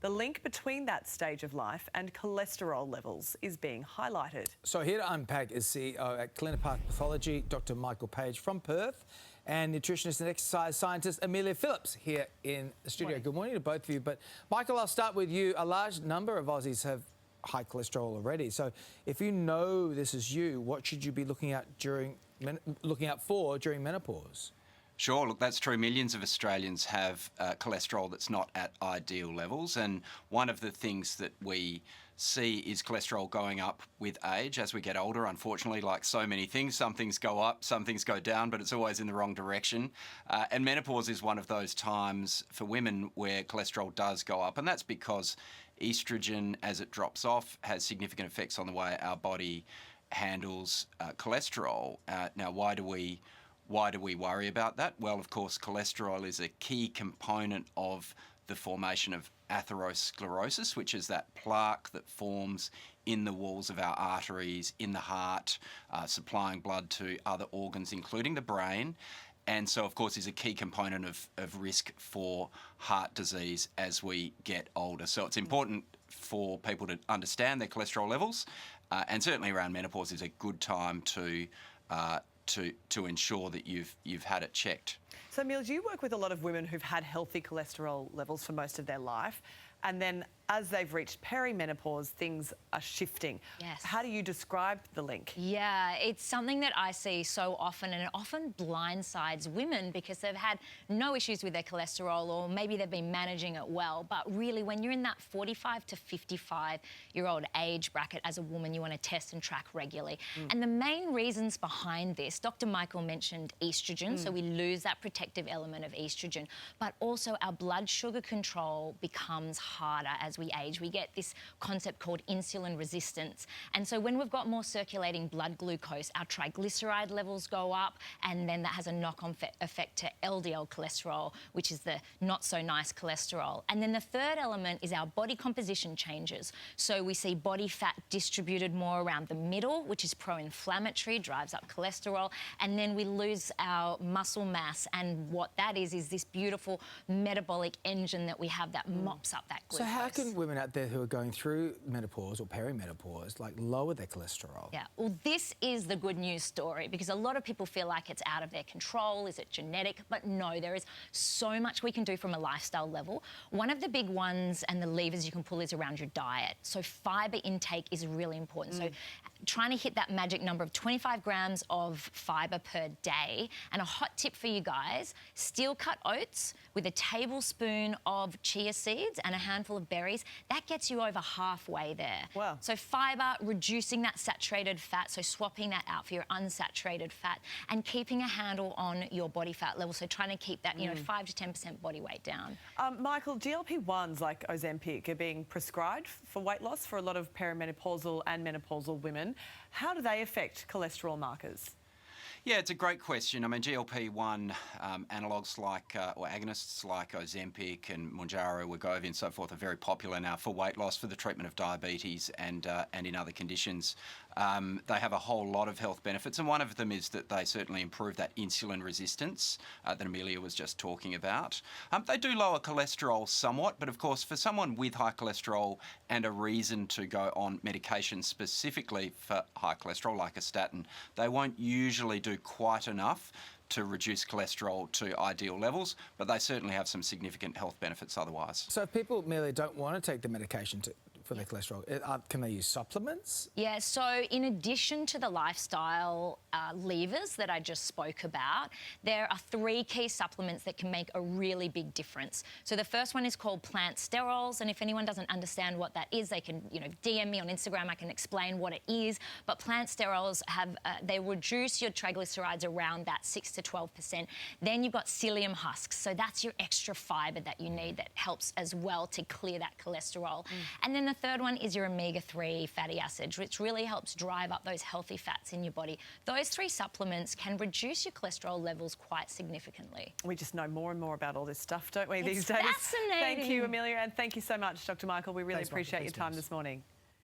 The link between that stage of life and cholesterol levels is being highlighted. So here to unpack is CEO at Clinical Pathology, Dr. Michael Page from Perth, and nutritionist and exercise scientist Amelia Phillips here in the studio. Morning. Good morning to both of you. But Michael, I'll start with you. A large number of Aussies have high cholesterol already. So if you know this is you, what should you be looking out for during menopause? Sure, look, that's true. Millions of Australians have cholesterol that's not at ideal levels, and one of the things that we see is cholesterol going up with age as we get older. Unfortunately, like so many things, some things go up, some things go down, but it's always in the wrong direction. And menopause is one of those times for women where cholesterol does go up, and that's because estrogen, as it drops off, has significant effects on the way our body handles cholesterol. Now, why do we worry about that? Well, of course, cholesterol is a key component of the formation of atherosclerosis, which is that plaque that forms in the walls of our arteries, in the heart, supplying blood to other organs, including the brain. And so, of course, is a key component of risk for heart disease as we get older. So it's important for people to understand their cholesterol levels, and certainly around menopause is a good time to ensure that you've had it checked. So, Emil, do you work with a lot of women who've had healthy cholesterol levels for most of their life, and then as they've reached perimenopause, things are shifting? Yes. How do you describe the link? Yeah, it's something that I see so often, and it often blindsides women because they've had no issues with their cholesterol, or maybe they've been managing it well. But really, when you're in that 45 to 55-year-old age bracket as a woman, you want to test and track regularly. And the main reasons behind this, Dr. Michael mentioned estrogen, so we lose that protective element of estrogen, but also our blood sugar control becomes harder as we age. We get this concept called insulin resistance. And so when we've got more circulating blood glucose, our triglyceride levels go up, and then that has a knock-on effect to LDL cholesterol, which is the not so nice cholesterol. And then the third element is our body composition changes. So we see body fat distributed more around the middle, which is pro-inflammatory, drives up cholesterol. And then we lose our muscle mass, and what that is this beautiful metabolic engine that we have that mops up that glucose. So how can women out there who are going through menopause or perimenopause lower their cholesterol? Yeah, well, this is the good news story, because a lot of people feel like it's out of their control. Is it genetic? But no, there is so much we can do from a lifestyle level. One of the big ones and the levers you can pull is around your diet. So fibre intake is really important. So trying to hit that magic number of 25 grams of fibre per day. And a hot tip for you guys, steel cut oats with a tablespoon of chia seeds and a handful of berries, that gets you over halfway there. Wow. So fibre, reducing that saturated fat, so swapping that out for your unsaturated fat, and keeping a handle on your body fat level, so trying to keep that 5 to 10% body weight down. Michael, GLP-1s like Ozempic are being prescribed for weight loss for a lot of perimenopausal and menopausal women. How do they affect cholesterol markers? Yeah, it's a great question. I mean, GLP-1 analogues or agonists like Ozempic and Mounjaro, Wegovy and so forth are very popular now for weight loss, for the treatment of diabetes and in other conditions. They have a whole lot of health benefits, and one of them is that they certainly improve that insulin resistance that Amelia was just talking about. They do lower cholesterol somewhat, but of course for someone with high cholesterol and a reason to go on medication specifically for high cholesterol like a statin, they won't usually do quite enough to reduce cholesterol to ideal levels, but they certainly have some significant health benefits otherwise. So if people merely don't want to take the medication for their cholesterol, can they use supplements? Yeah, so in addition to the lifestyle levers that I just spoke about, there are 3 key supplements that can make a really big difference. So the first one is called plant sterols, and if anyone doesn't understand what that is, they can DM me on Instagram. I can explain what it is. But plant sterols they reduce your triglycerides around that 6 to 12%. Then you've got psyllium husks, so that's your extra fibre that you need that helps as well to clear that cholesterol. And then the third one is your omega-3 fatty acids, which really helps drive up those healthy fats in your body. Those 3 supplements can reduce your cholesterol levels quite significantly. We just know more and more about all this stuff, don't we, these days? It's fascinating. Thank you, Amelia, and thank you so much, Dr. Michael. We really Thanks, Michael. appreciate your time this morning.